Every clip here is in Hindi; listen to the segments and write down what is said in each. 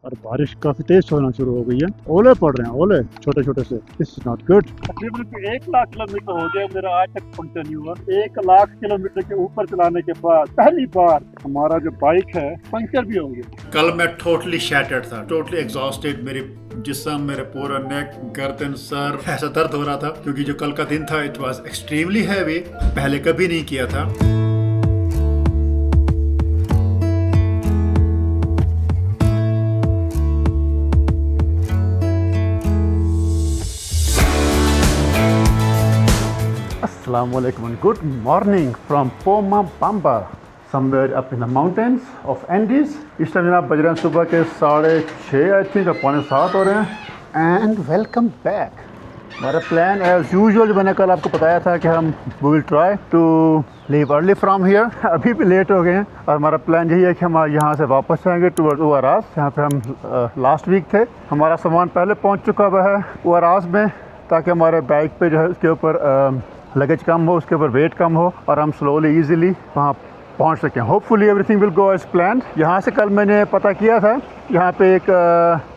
और बारिश काफी तेज होना शुरू हो गई है। ओले पड़ रहे हैं, ओले छोटे छोटे से। This is not good. तकरीबन 1 लाख किलोमीटर हो गया मेरा आज तक पंक्चर नहीं हुआ। 1 लाख किलोमीटर के ऊपर चलाने के बाद पहली बार हमारा जो बाइक है पंक्चर भी हो गया। कल मैं टोटली शैटर्ड था, टोटली एग्जॉस्टेड। मेरी जिस्म, मेरे पूरा नेक, गर्दन, सर ऐसा दर्द हो रहा था क्योंकि जो कल का दिन था इट वाज एक्सट्रीमली हैवी। पहले कभी नहीं किया था। Assalamualaikum and good morning from Pomabamba, somewhere up in the mountains of Andes. इस टाइम जनाब बज रहे हैं सुबह के 6:30 आई थिंक, 6:45 हो रहे हैं। And welcome back. हमारा प्लान एज यूजुअल जो मैंने कल आपको बताया था कि हम we will try to leave early from here. अभी भी लेट हो गए हैं और हमारा प्लान यही है कि हम यहाँ से वापस जाएंगे टूवर्ड उआरास, जहाँ पे हम लास्ट वीक थे। हमारा सामान पहले पहुँच चुका हुआ है उआरास में, ताकि हमारे बाइक पे जो है उसके ऊपर लगेज कम हो, उसके ऊपर वेट कम हो और हम स्लोली इजीली वहाँ पहुँच सकें। Hopefully everything will go as planned. यहाँ से कल मैंने पता किया था, यहाँ पे एक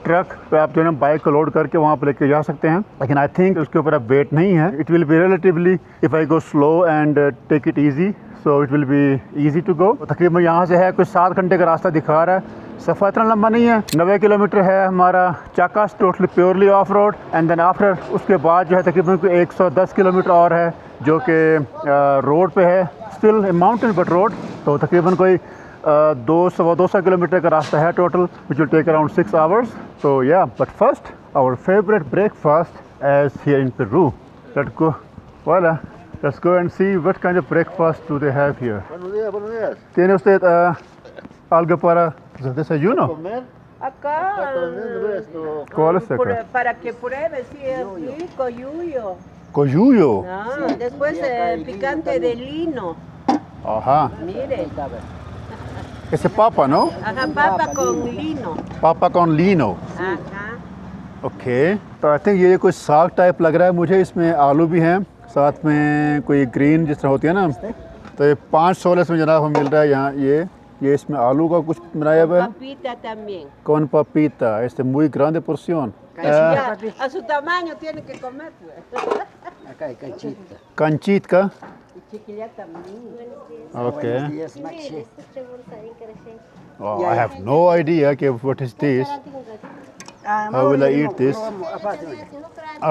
ट्रक पे आप जो है बाइक को लोड करके वहाँ पे लेके जा सकते हैं, लेकिन आई थिंक उसके ऊपर अब वेट नहीं है। It will be relatively if I go slow and take it easy, so it will be easy to go. तकरीबन यहाँ से है कुछ 7 घंटे का रास्ता दिखा रहा है। सफ़र इतना लंबा नहीं है, 90 किलोमीटर है हमारा चाकास, totally purely off road. And then after उसके बाद जो है तकरीबन 110 किलोमीटर और है जो कि रोड पे है, still a mountain but road. तो तकरीबन कोई 200 किलोमीटर का रास्ता है total, which will take around 6 hours. तो yeah but first our favourite breakfast as here in Peru. Let's go, voilà, let's go and see what kind of breakfast do they have here. Buenos días. ¿Tiene usted algo para desayuno? Comer. Acá, ¿Cuál es acá? para que pruebe, sí, es rico, yuyo. Coyuyo. Después picante de lino, Ajá. mire. Ese papa, ¿no? Ajá, papa con lino. Papa con lino. Ajá. Okay, तो आई थिंक ये कुछ साग टाइप लग रहा है मुझे। इसमें आलू भी हैं, साथ में कोई ग्रीन जिस तरह होती है ना। तो ये 5 में जनाब हमें मिल रहा है यहाँ। ये इसमें आलू का कुछ बनाया हुआ है। Papita también. Con papita, muy grande porción. Ya, a su tamaño tiene que comer, pues. Acá hay canchita. Canchit का? Y chiquilla también. Okay. Buenos días, Maxi. Oh, I have no idea कि what is this. How will I eat this?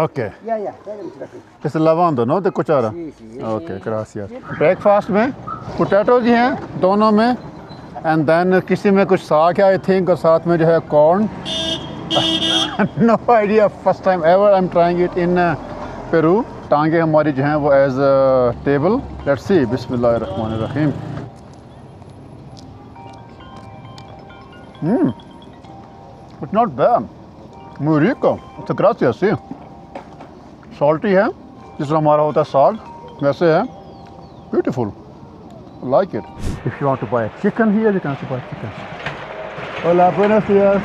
Okay, Ya, ya, tráigame aquí. इस lavando, ¿no? De cuchara. Sí, sí. Okay, gracious. Breakfast में पोटैटो जी हैं दोनों में, एंड देन किसी में कुछ साग है आई थिंक, और साथ में जो है corn. No idea, first time ever I am trying it in Peru. टांगे हमारी जो हैं वो एज टेबल। लेट्स सी, बिस्मिल्लाहिर्रहमानिर्रहीम। It's not bad, muy rico, तो gracias, sí। सॉल्टी है जिस तरह हमारा होता है साग, वैसे है। Beautiful, like it. If you want to buy a chicken here, you can also buy chicken. Hola, buenos días.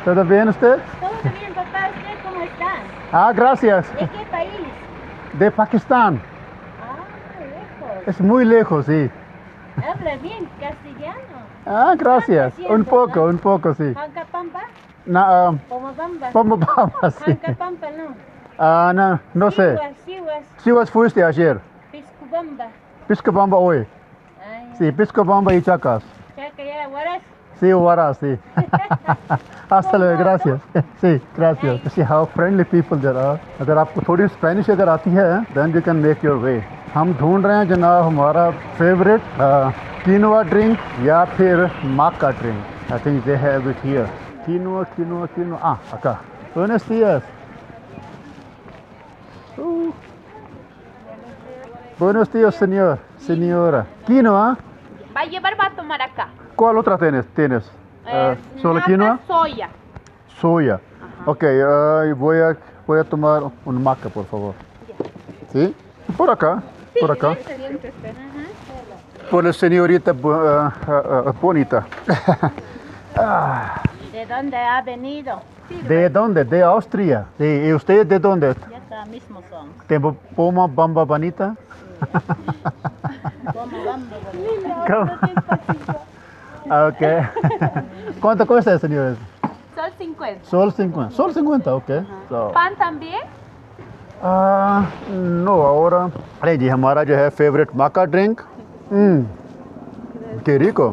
¿Todo bien usted? Todo bien, papá. ¿Usted cómo está? Ah, gracias. ¿De qué país? De Pakistán. Ah, lejos. Es muy lejos, sí. ¿Habla bien castellano? Ah, gracias. Un poco, sí. ¿Hancapampa? Na, ¿Pomabamba? Pomabamba, sí. ¿Hancapampa no? Ah, no, no sé. Siwas, Si vos fuiste ayer. Piscubamba. Piscobamba hoy. Ay, Sí, Piscobamba y Chacas. Chaca ya, Huaraz. Sí, Huaraz, sí. Hasta luego, gracias. Sí, gracias. See how friendly people there are. अगर आपको थोड़ी स्पेनिश अगर आती है, then you can make your way. हम ढूंढ रहे हैं जनाब हमारा फेवरेट कीनोआ ड्रिंक या फिर माका drink. I think they have it here. Quinoa. Ah, acá. Buenos días. Buenos días, señor. Señora. Quinoa. Va a llevar, va a tomar acá. ¿Cuál otra tienes? ¿Solo maca, quinoa? Soya. Soya. Ok, voy a tomar un maca, por favor. ¿Sí? Por acá. Por acá. Por la señorita bonita. ¿De dónde ha venido? ¿De dónde? De Austria. Sí. ¿Y usted de dónde? Ya está, mismo son. ¿De Pomabamba Bonita? Pomabamba. Ok. ¿Cuánto cuesta, señores? $50. Sol 50. Sol 50, ok. So, ¿Pan también? no, ahora. अरे जी हमारा जो है फेवरेट माका drink. Qué rico.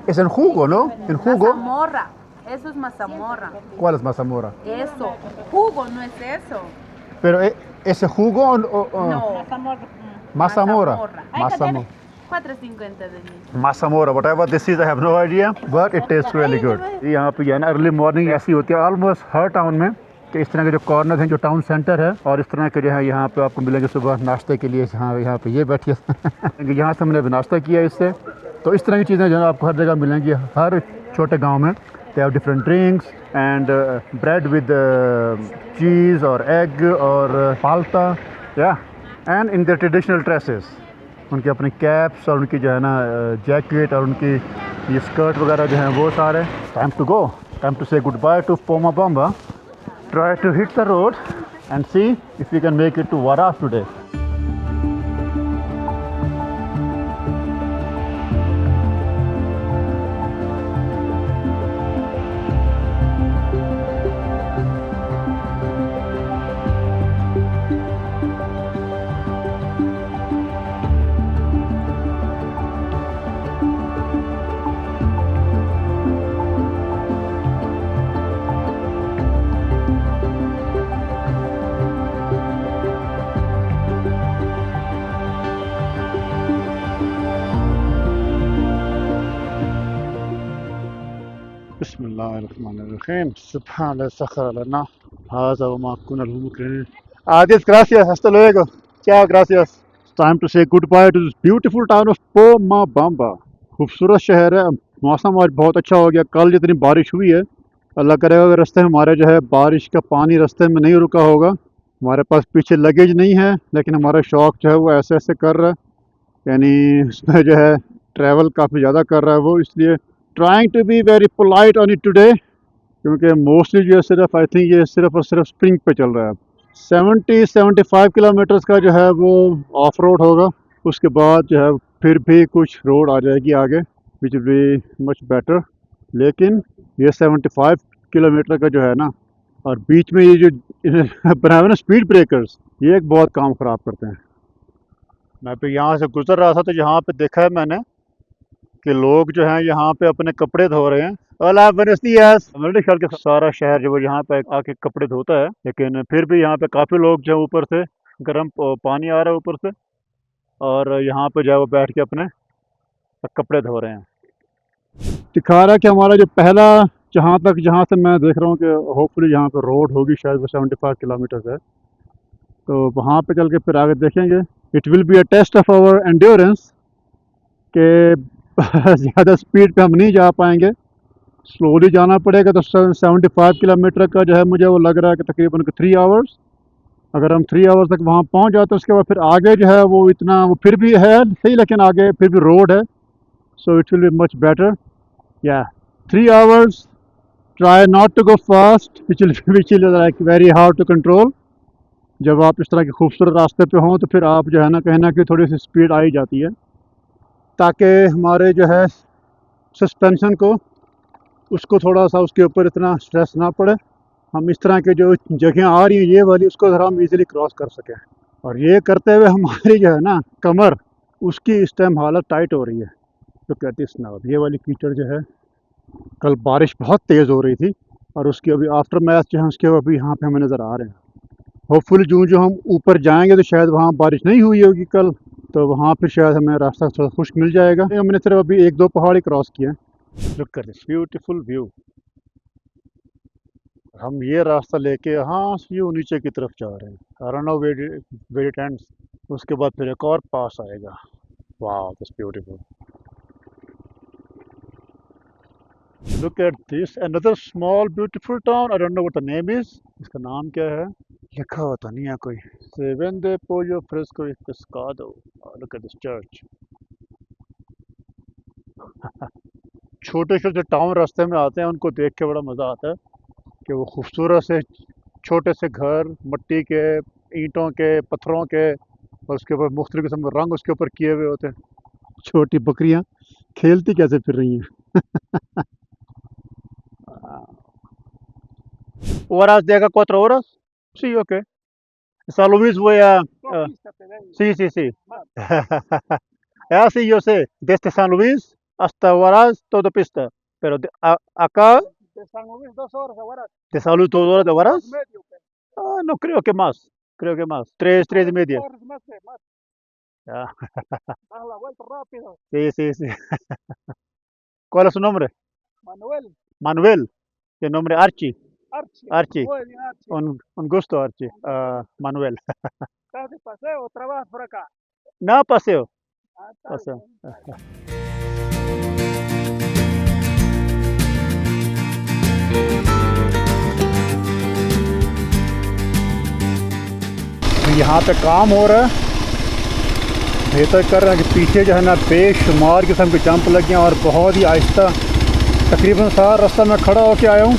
Es en jugo, ¿no? En jugo. Mazamorra. Eso es mazamorra. ¿Cuál es mazamorra? Eso. Jugo, no es eso. Pero ese jugo o No. mazamorra. Mazamorra. 4.50 de mí. Mazamorra, whatever this is, I have no idea, but it tastes really good. यहाँ पे जो है ना अर्ली मॉर्निंग ऐसी होती है ऑलमोस्ट हर टाउन में कि इस तरह के जो कॉर्नर हैं जो टाउन सेंटर है और इस तरह के जो है यहाँ पे आपको मिलेंगे सुबह नाश्ते के लिए. यहाँ पे ये बैठिए यहाँ से मैंने भी नाश्ता किया इससे. तो इस तरह की चीज़ें जो है आपको हर जगह मिलेंगी हर छोटे गाँव में. They have different drinks and bread with cheese or egg or palta, yeah, and in their traditional dresses. उनके अपने कैप्स और उनकी जो है ना जैकेट और उनकी ये स्कर्ट वगैरह जो हैं वो सारे. Time to go, time to say goodbye to Pomabamba. Try to hit the road and see if we can make it to Varas today. Bismillahirrahmanirrahim. Subhanallah sakhara lana hadha wa ma kunna lahu muqrinin. Adios, gracias, hasta luego. Ciao, gracias. It's time to say goodbye to this beautiful town of Pomabamba. खूबसूरत शहर है. मौसम आज बहुत अच्छा हो गया. कल जितनी बारिश हुई है अल्लाह करेगा अगर रास्ते में हमारे जो है बारिश का पानी रास्ते में नहीं रुका होगा. हमारे पास पीछे लगेज नहीं है लेकिन हमारा शौक जो है वो ऐसे ऐसे कर रहा है, यानी उसमें जो है ट्रैवल काफ़ी ज़्यादा कर रहा है वो. इसलिए trying to be very polite on it today क्योंकि मोस्टली जो है सिर्फ आई थिंक ये सिर्फ और सिर्फ स्प्रिंग पे चल रहा है. 70-75 किलोमीटर्स का जो है वो ऑफ रोड होगा. उसके बाद जो है फिर भी कुछ रोड आ जाएगी आगे which will be much better. लेकिन ये 75 किलोमीटर का जो है ना और बीच में ये जो बनाए हुए ना स्पीड ब्रेकर्स ये एक बहुत काम ख़राब करते हैं. मैं तो यहाँ से गुजर रहा था तो यहाँ पे देखा है मैंने कि लोग जो हैं यहाँ पे अपने कपड़े धो रहे हैं. ओला बुenos días. मेरे ख्याल के सारा शहर जो यहाँ पे आके कपड़े धोता है लेकिन फिर भी यहाँ पे काफ़ी लोग जो ऊपर से गर्म पानी आ रहा है ऊपर से और यहाँ पे जो है वो बैठ के अपने कपड़े धो रहे हैं. दिखा रहा है कि हमारा जो पहला जहाँ से मैं देख रहा हूँ कि होपफुली यहाँ पे रोड होगी शायद वो 75 किलोमीटर है. तो वहाँ पे चल के फिर आगे देखेंगे. It will be a test of our endurance के ज़्यादा स्पीड पे हम नहीं जा पाएंगे. स्लोली जाना पड़ेगा. तो 75 किलोमीटर का जो है मुझे वो लग रहा है कि तकरीबन 3 आवर्स. अगर हम 3 आवर्स तक वहाँ पहुँच जाते हैं उसके बाद फिर आगे जो है वो इतना वो फिर भी है सही लेकिन आगे फिर भी रोड है. So it will be much better. या 3 hours. Try not to go fast which will like very hard to control. जब आप इस तरह के खूबसूरत रास्ते पे हों तो फिर आप जो है ना कहीं ना कहीं थोड़ी सी स्पीड आ ही जाती है ताकि हमारे जो है सस्पेंशन को उसको थोड़ा सा उसके ऊपर इतना स्ट्रेस ना पड़े. हम इस तरह के जो जगह आ रही हैं ये वाली उसको ज़रा हम इजीली क्रॉस कर सकें. और ये करते हुए हमारी जो है ना कमर उसकी इस टाइम हालत टाइट हो रही है. तो कहती स्नाब ये वाली कीचड़ जो है कल बारिश बहुत तेज़ हो रही थी और उसकी अभी आफ्टर मैथ जो है उसके अभी यहाँ पे हमें नज़र आ रहे हैं. होपफुली जो हम ऊपर जाएंगे तो शायद वहाँ बारिश नहीं हुई होगी कल तो वहाँ फिर शायद हमें रास्ता थोड़ा खुश्क मिल जाएगा. हमने सिर्फ अभी 1-2 पहाड़ी क्रॉस किए हैं. Look at this beautiful view. हम ये रास्ता लेके हाँ व्यू नीचे की तरफ जा रहे हैं. I don't know where it ends. उसके बाद फिर एक और पास आएगा. Wow that's beautiful. Look at this another small beautiful town. I don't know what the name is. इसका नाम क्या है लिखा होता नहीं है कोई. Se vende pollo fresco y pescado. Look at this church. छोटे छोटे टाउन रास्ते में आते हैं उनको देख के बड़ा मज़ा आता है कि वो खूबसूरत से छोटे से घर मट्टी के ईंटों के पत्थरों के और उसके ऊपर मुख्तलिफ किस्म के रंग उसके ऊपर किए हुए होते हैं. छोटी बकरियां खेलती कैसे फिर रही हैं. Horas de acá 4 horas? Sí, ok. San Luis voy a... sí, sí, sí. Sí, yo sé. Desde San Luis hasta Huaraz, todo pista. Pero acá, De San Luis 2 horas a Huaraz. de San Luis, 2 horas de Huaraz. Medio, No creo que más. Creo que más. Tres y media. más, Ya. haz la vuelta rápido. Sí, sí, sí. ¿Cuál es su nombre? Manuel, Manuel. Y el nombre Archie. Archie. Archie. Muy bien, Archie. Un gusto, Archie. Manuel. ¿Estás de paseo o trabajas por acá? No, paseo. Está Paseo. bien. यहाँ पे काम हो रहा है। बेहतर कर रहे हैं कि पीछे जो है ना बेशुमार किस्म के जंप लगे हैं और बहुत ही आहिस्ता, तकरीबन सारा रास्ता मैं खड़ा होके आया हूँ,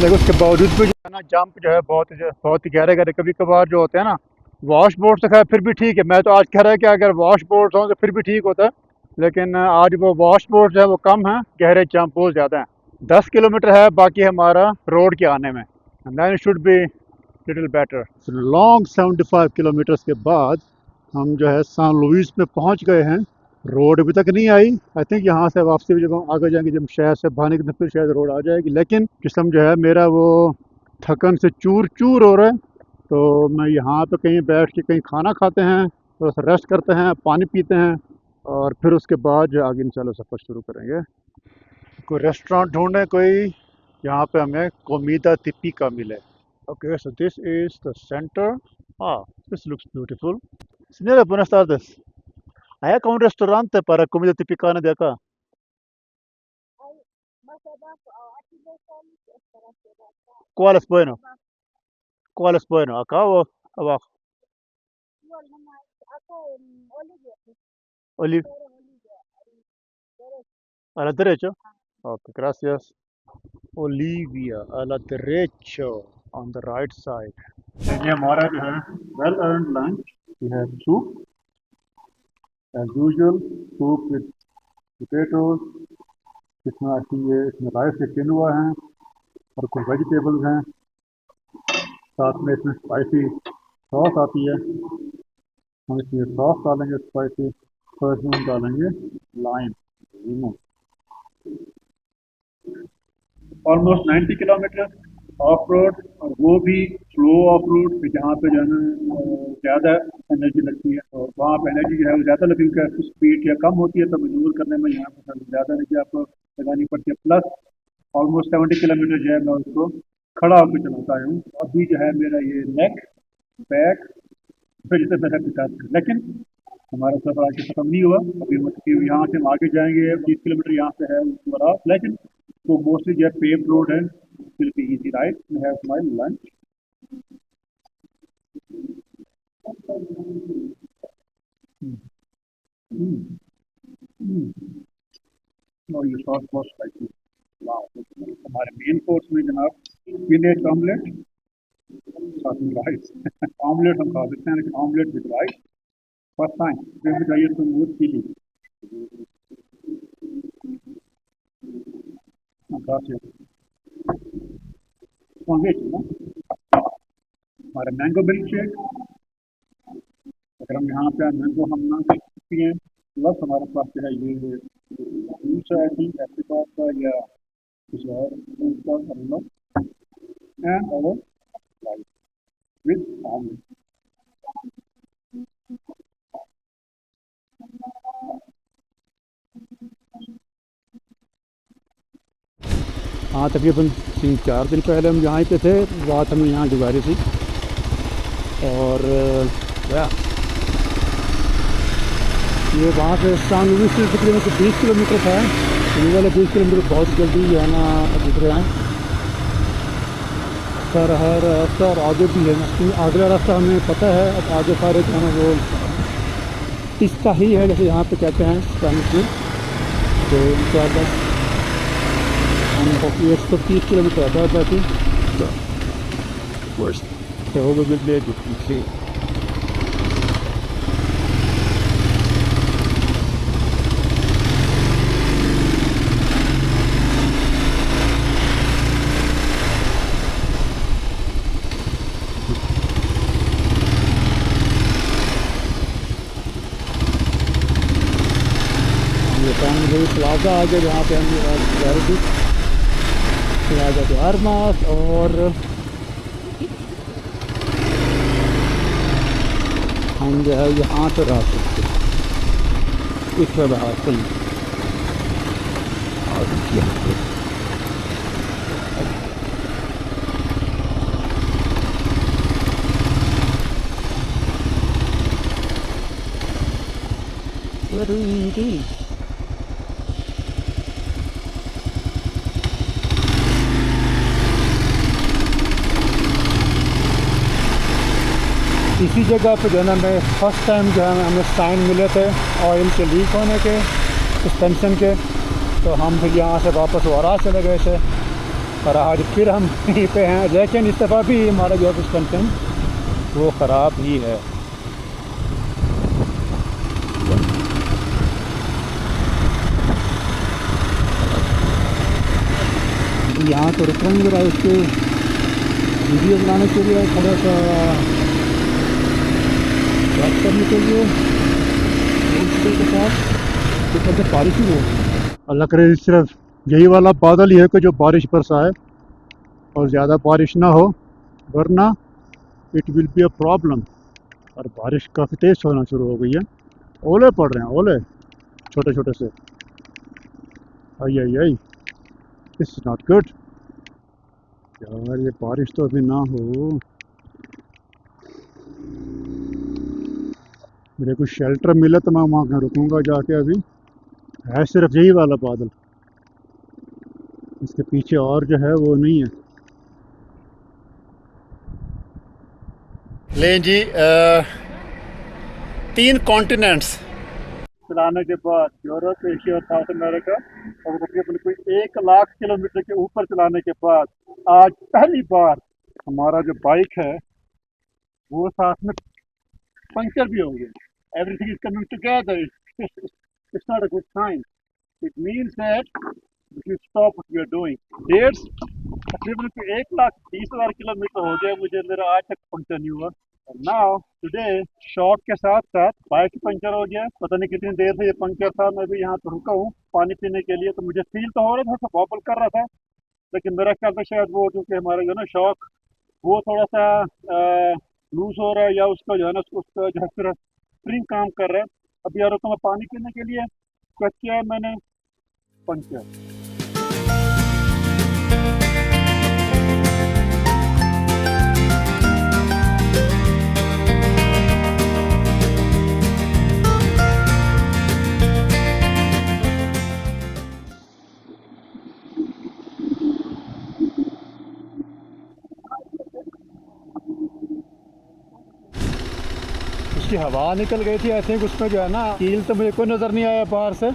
लेकिन उसके बावजूद भी जो है ना जंप जो है बहुत ही गहरे गहरे कभी कभार जो होते हैं ना। वॉश बोर्ड से खैर फिर भी ठीक है, मैं तो आज कह रहा है कि अगर वॉश बोर्ड हो तो फिर भी ठीक होता है, लेकिन आज वो वॉश बोर्ड जो है वो कम है, गहरे जंप बहुत ज़्यादा हैं। 10 किलोमीटर है बाकी हमारा रोड के आने में, and then should be little better. Long 75 kilometres के बाद हम जो है सान लुइस में पहुंच गए हैं। रोड अभी तक नहीं आई। आई थिंक यहाँ से वापसी जब हम आगे जाएंगे, जब शहर से बाहर निकलते फिर शायद रोड आ जाएगी, लेकिन जिस्म जो है मेरा वो थकन से चूर चूर हो रहा है। तो मैं यहाँ पे कहीं बैठ के कहीं खाना खाते हैं, थोड़ा सा रेस्ट करते हैं, पानी पीते हैं, और फिर उसके बाद जो आगे इंशाल्लाह सफ़र शुरू करेंगे। कोई रेस्टोरेंट ढूंढें कोई, यहाँ पे हमें कोमिदा तिपिका मिले। Okay, so this is the center. This looks beautiful. Señora, buenas tardes. ¿Hay acá un restaurante para comida típica de acá? ¿Cuál es bueno? ¿Cuál es bueno? ¿Acá o abajo? Olive. A la derecha. Ok, gracias. Olivia, a la derecha, on the right side. ये हमारा जो है well earned lunch. We have soup as usual, soup with potatoes. इसमें आती है, इसमें राइस के किनुआ हैं और कुछ वेजिटेबल्स हैं, साथ में इसमें स्पाइसी सॉस आती है। हम इसमें सॉस डालेंगे स्पाइसी, तो इसमें हम डालेंगे lime. Almost 90 kilometre of road, और वो भी स्लो ऑफ रोड पे, जहाँ पे जो है ना ज़्यादा एनर्जी लगती है, और वहाँ पे एनर्जी जो है वो ज़्यादा लगती है, स्पीड या कम होती है तो मैन्यूवर करने में यहाँ पर ज़्यादा एनर्जी आपको लगानी पड़ती है। प्लस ऑलमोस्ट 70 किलोमीटर जो है मैं उसको खड़ा होकर चलाता हूँ। अभी जो है मेरा ये नेक बैक फिर से मेरा विकास, लेकिन हमारा सफर आज खत्म नहीं हुआ। अभी यहाँ से हम आगे जाएंगे, 30 किलोमीटर यहाँ से है बराबर, लेकिन वो मोस्टली जो है पेव्ड रोड है, will be easy right. I have my lunch. और ये सॉस बहुत स्पाइसी। वाओ। हमारे मेन कोर्स में जनाब स्पिनच ऑमलेट साथ में राइस। ऑमलेट हम खा सकते हैं, लेकिन omelette with rice first time. फिर चाहिए तो मूड चिली। हमारा मैंगो मिल्क शेक, अगर हम यहाँ पे मैंगो हम ना सकती हैं, प्लस हमारे पास जो है ये जूस है, आई थिंक एप्रिकॉट का या किसी और फ्रूट का, एंड और राइस विद ऑमलेट। हाँ, तकरीबन 3-4 दिन पहले हम यहाँ पे थे, रात हमने यहाँ गुजारी थी, और ये वहाँ से सान लुइस से तकरीबन 20 किलोमीटर था। ये वाले 20 किलोमीटर बहुत जल्दी जो है ना गुजरे हैं। सर है रास्ता और आगे भी है ना, अगला रास्ता हमें पता है, अब आगे सारे जो है वो पिस्ता ही है, जैसे यहाँ पे कहते हैं स्पेनिश में। तो इंशाल्लाह हम 130 किलोमीटर आता है बाकी, तो होगा बिल्कुल पीछे। प्लाजा आ गया जहाँ पे हम सिक्योरिटी प्लाजा के आर्मास और हम जो है यहाँ पे रह सकते इस तरह हासिल और यहाँ पे इसी जगह पे जो है ना मैं फर्स्ट टाइम जो है हमें साइन मिले थे ऑयल के लीक होने के सस्पेंशन के, तो हम फिर यहाँ से वापस वारा चले गए थे और आज फिर हम यहीं पे हैं, लेकिन इस दफ़ा भी हमारा जो सस्पेंशन वो ख़राब ही है। यहाँ तो रुकूंगी जरा उसके वीडियो बनाने के लिए थोड़ा सा बात करने के लिए के साथ तो बारिश ही हो। अल्लाह करे सिर्फ यही वाला बादल ही है कि जो बारिश बरसाए और ज़्यादा बारिश ना हो, वरना it will be a problem. और बारिश काफ़ी तेज़ होना शुरू हो गई है, ओले पड़ रहे हैं, ओले छोटे छोटे से। आई आई आई, दिस इज़ नॉट गुड यार, ये बारिश तो अभी ना हो। मेरे को शेल्टर मिला तो मैं वहाँ रुकूंगा जाके। अभी है सिर्फ यही वाला बादल, इसके पीछे और जो है वो नहीं है। ले जी 3 कॉन्टिनेंट्स चलाने के बाद यूरोप, एशिया और साउथ अमेरिका, और तकरीबन कोई 1 लाख किलोमीटर के ऊपर चलाने के बाद आज पहली बार हमारा जो बाइक है वो साथ में पंक्चर भी हो गया। Everything is coming together, it's not a good sign. It means that we should stop what we are doing. That's तकरीबन 1,20,000 किलोमीटर हो गया मुझे, मेरा आज तक पंक्चर नहीं हुआ। और नाउ टुडे शॉक के साथ साथ बाइक पंक्चर हो गया। पता नहीं कितनी देर से ये पंक्चर था। मैं भी यहाँ पे रुका हूँ पानी पीने के लिए, तो मुझे फील तो हो रहा था, बॉबल कर रहा था, लेकिन मेरा ख्याल था शायद वो क्योंकि हमारा जो है ना शॉक वो थोड़ा सा लूज हो रहा है, या उसका जो है ना उसका जो है स्प्रिंग काम कर रहा है। अब यार तो मैं पानी पीने के लिए चेक किया है मैंने, पंक्चर। उसकी हवा निकल गई थी आई थिंक, उसमें जो है ना कील तो मुझे कोई नज़र नहीं आया बाहर से,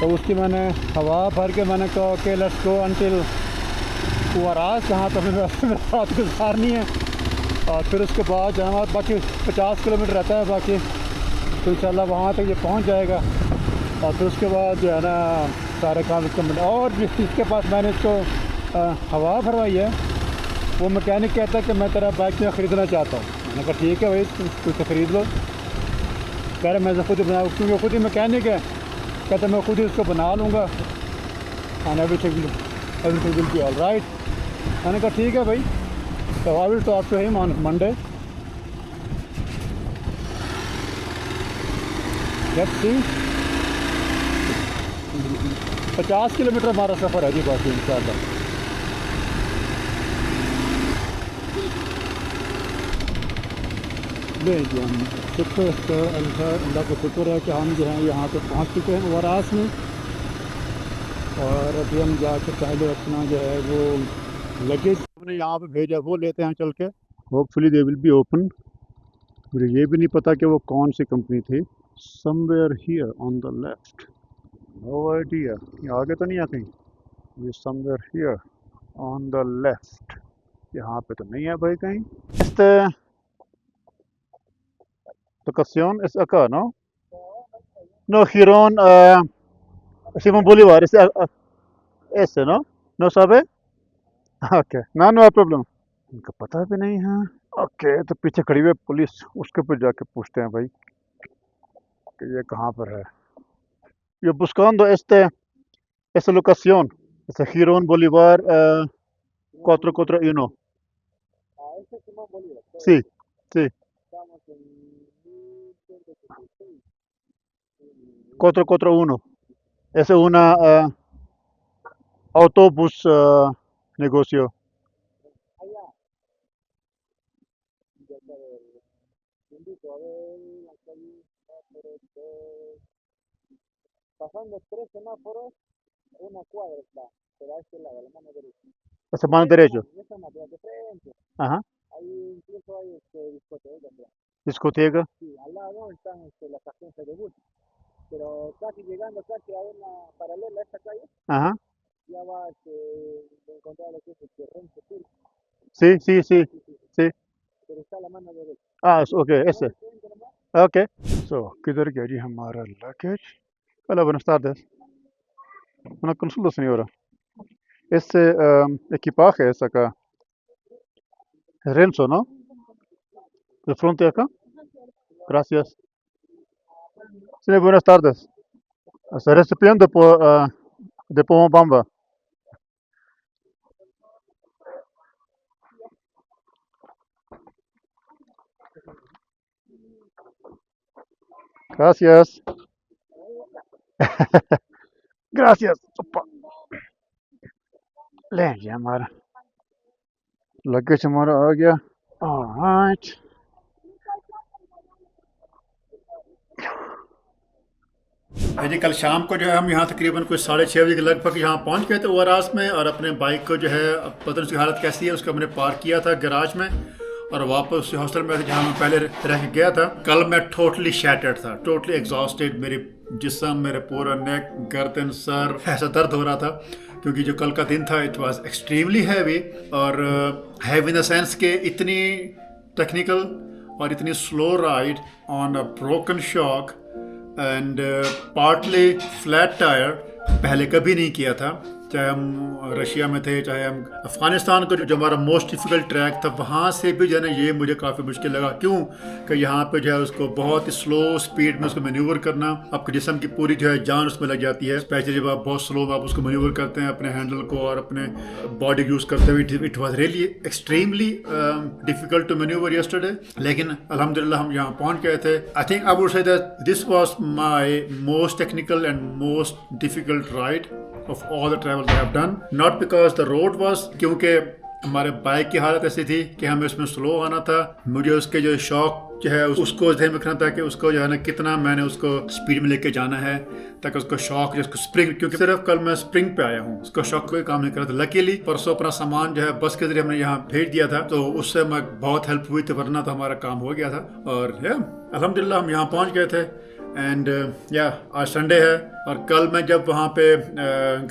तो उसकी मैंने हवा भर के मैंने कहा ओके लेट्स गो अनटिल वारास, जहाँ तो हमें रात गुजारनी है। और फिर उसके बाद जो है बाकी 50 किलोमीटर रहता है बाकी, तो इंशाल्लाह वहाँ तक ये पहुँच जाएगा। और फिर उसके बाद जो है ना सारे काम इसका। और इसके पास मैंने इसको हवा भरवाई है, वो मैकेनिक कहता है कि मैं तेरा बाइक में ख़रीदना चाहता हूँ। मैंने कहा ठीक है भाई कुछ तो ख़रीद लो। कह रहे मैं खुद ही बना, क्योंकि खुद ही मैकेनिक है, कहते मैं खुद ही उसको बना लूँगा and everything will be all right. मैंने कहा ठीक है भाई, तो I will talk to him on Monday. Let's see, 50 kilometre हमारा सफ़र है जी बाकी इंशाल्लाह। ले जी हम शुक्र अल्लाह का शुक्र है कि हम जो हैं यहाँ पे पहुँच चुके हैं वारास में। और अभी हम जाके पहले अपना जो है वो लगेज हमने यहाँ पे भेजा वो लेते हैं चल के। Hopefully they will be open. मुझे ये भी नहीं पता कि वो कौन सी कंपनी थी। Somewhere here on the left, no idea, ये आगे तो नहीं आ कहीं। ये somewhere here on the left, यहाँ पे तो नहीं है भाई कहीं। Locación es acá, ¿no? No, Girón, Simón Bolívar, ese, ¿no? ¿No sabe? Okay ना, नो प्रॉब्लम। इनका पता भी नहीं है। ओके, तो पीछे खड़ी हुई है पुलिस, उसके ऊपर जाके पूछते हैं भाई कि ये कहाँ पर है। yo buscando esta locación, este Girón Bolívar 441. Sí, sí. 441. Es una autobús negocio. Pasando 3 semáforos, una cuadra está, pero a este lado, a la mano derecha. Esa mano derecha. Esa más de frente, Ajá. ahí incluso hay discoteca. Discoteca. Sí, al lado están las agencias de bus, pero casi llegando casi a una paralela a esta calle, Ajá. ya va a encontrar lo que es el Renfe Sur, Sí, sí, sí. Sí. pero está a la mano derecha. Ah, okay, ese. Frente nomás, Okay. So, किधर गया जी हमारा luggage? Hola, buenas tardes. Una consulta, señora. Este equipaje es acá. Es Renzo, ¿no? ¿De frente acá? Gracias. Sí, buenas tardes. Hasta recipiente de Pomabamba. Gracias. Gracias. Opa. ले गया हमारा लगेज हमारा आ गया ऑलराइट जी कल शाम को जो है हम यहाँ तकरीबन कुछ 6:30 बजे के लगभग यहाँ पहुँच गए थे ओवरास में और अपने बाइक को जो है अब पता नहीं उसकी हालत कैसी है उसको हमने पार्क किया था गैराज में और वापस उसी हॉस्टल में जहाँ मैं पहले रह गया था। कल मैं टोटली शैटर्ड था, टोटली एग्जॉस्टेड, मेरी जिस्म, मेरे पूरा नेक, गर्दन, सर ऐसा दर्द हो रहा था क्योंकि जो कल का दिन था इट वाज एक्सट्रीमली हैवी और हैवी इन द सेंस के इतनी टेक्निकल और इतनी slow ride on a broken shock and partly flat tyre पहले कभी नहीं किया था, चाहे हम रशिया में थे चाहे हम अफ़गानिस्तान का जो हमारा मोस्ट डिफ़िकल्ट ट्रैक था वहाँ से भी जो है ना ये मुझे काफ़ी मुश्किल लगा। क्यों कि यहाँ पे जो है उसको बहुत ही स्लो स्पीड में उसको मैन्यूवर करना, आपके जिस्म की पूरी जो है जान उसमें लग जाती है, स्पेशली जब आप बहुत स्लो आप उसको मैन्यूवर करते हैं अपने हैंडल को और अपने बॉडी यूज़ करते हुए। It was really extremely difficult to manoeuvre yesterday, लेकिन अल्हम्दुलिल्लाह हम यहाँ पहुँच गए थे। I think I would say that this was my most technical and most difficult ride of all the travel I have done, not because the road was, क्योंकि हमारे बाइक की हालत ऐसी थी कि हमें उसमें स्लो आना था, मुझे उसके जो शॉक जो है उसको ध्यान में रखना था कि उसको जो है ना कितना मैंने उसको स्पीड में लेके जाना है ताकि उसको शॉक जो उसको स्प्रिंग, क्योंकि सिर्फ कल मैं स्प्रिंग पे आया हूँ, उसको शॉक कोई काम नहीं कर रहा था। लकीली परसों अपना सामान जो है बस के जरिए हमने यहाँ भेज दिया था तो उससे मैं बहुत हेल्प हुई थी, वरना तो हमारा काम हो गया था। और अल्हम्दुलिल्लाह हम यहाँ पहुँच गए थे एंड आज संडे है और कल मैं जब वहाँ पे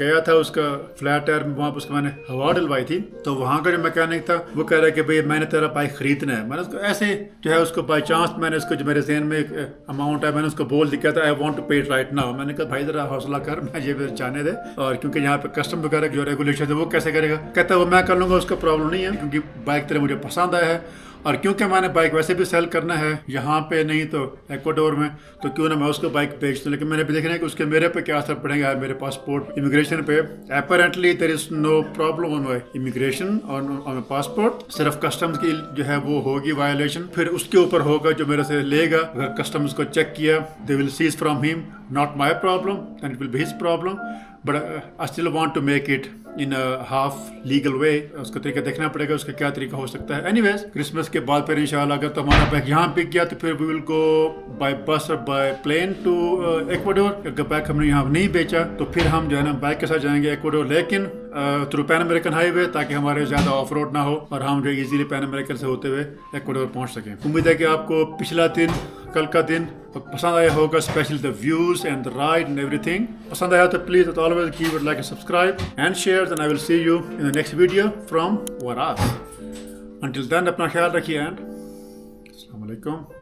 गया था उसका फ्लैट टायर में वहाँ पर उसको मैंने हवा डलवाई थी तो वहाँ का जो मैकेनिक था वो कह रहा है कि भाई मैंने तेरा बाइक खरीदना है। मैंने उसको ऐसे जो है उसको बाई चांस मैंने उसको जो मेरे जहन में एक अमाउंट है मैंने उसको बोल दिया था आई वांट टू पे इट राइट नाउ। मैंने कहा भाई ज़रा हौसला कर, मैं ये जाने दे, और क्योंकि यहाँ पे कस्टम वगैरह जो रेगुलेशन है वो कैसे करेगा, कहता है वो मैं कर लूँगा, उसका प्रॉब्लम नहीं है क्योंकि बाइक तेरे मुझे पसंद आया है और क्योंकि मैंने बाइक वैसे भी सेल करना है यहाँ पे नहीं तो इक्वाडोर में, तो क्यों ना मैं उसको बाइक बेच दूँ। लेकिन मैंने भी देखना है कि उसके मेरे पे क्या असर पड़ेगा मेरे पासपोर्ट इमिग्रेशन पे। Apparently there is no problem on my immigration on my passport, सिर्फ कस्टम्स की जो है वो होगी वायलेशन, फिर उसके ऊपर होगा जो मेरे से लेगा। अगर कस्टम्स को चेक किया they will seize from him, not my problem and it will be his problem, but I still want to make it in half legal way. उसका तरीका देखना पड़ेगा उसका क्या तरीका हो सकता है। एनीवेज क्रिसमस के बाद फिर इंशाल्लाह अगर तो हमारा बैग यहाँ बिक गया तो फिर वी विल गो बाय बस और बाय प्लेन टू इक्वाडोर। अगर बैग हमने यहाँ नहीं बेचा तो फिर हम जो है ना बाइक के साथ जाएंगे इक्वाडोर, लेकिन थ्रू पैन अमेरिकन हाईवे, ताकि हमारे ज़्यादा ऑफ रोड ना हो और हम जो इजीली पैन अमेरिकन से होते हुए इक्वाडोर पहुँच सकें। उम्मीद है कि आपको पिछला दिन कल का दिन पसंद आया होगा, specially the views and the ride and everything. पसंद आया तो please always give it like a subscribe and share, then I will see you in the next video from Huaraz. Until then अपना ख्याल रखिए एंड अस्सलाम वालेकुम।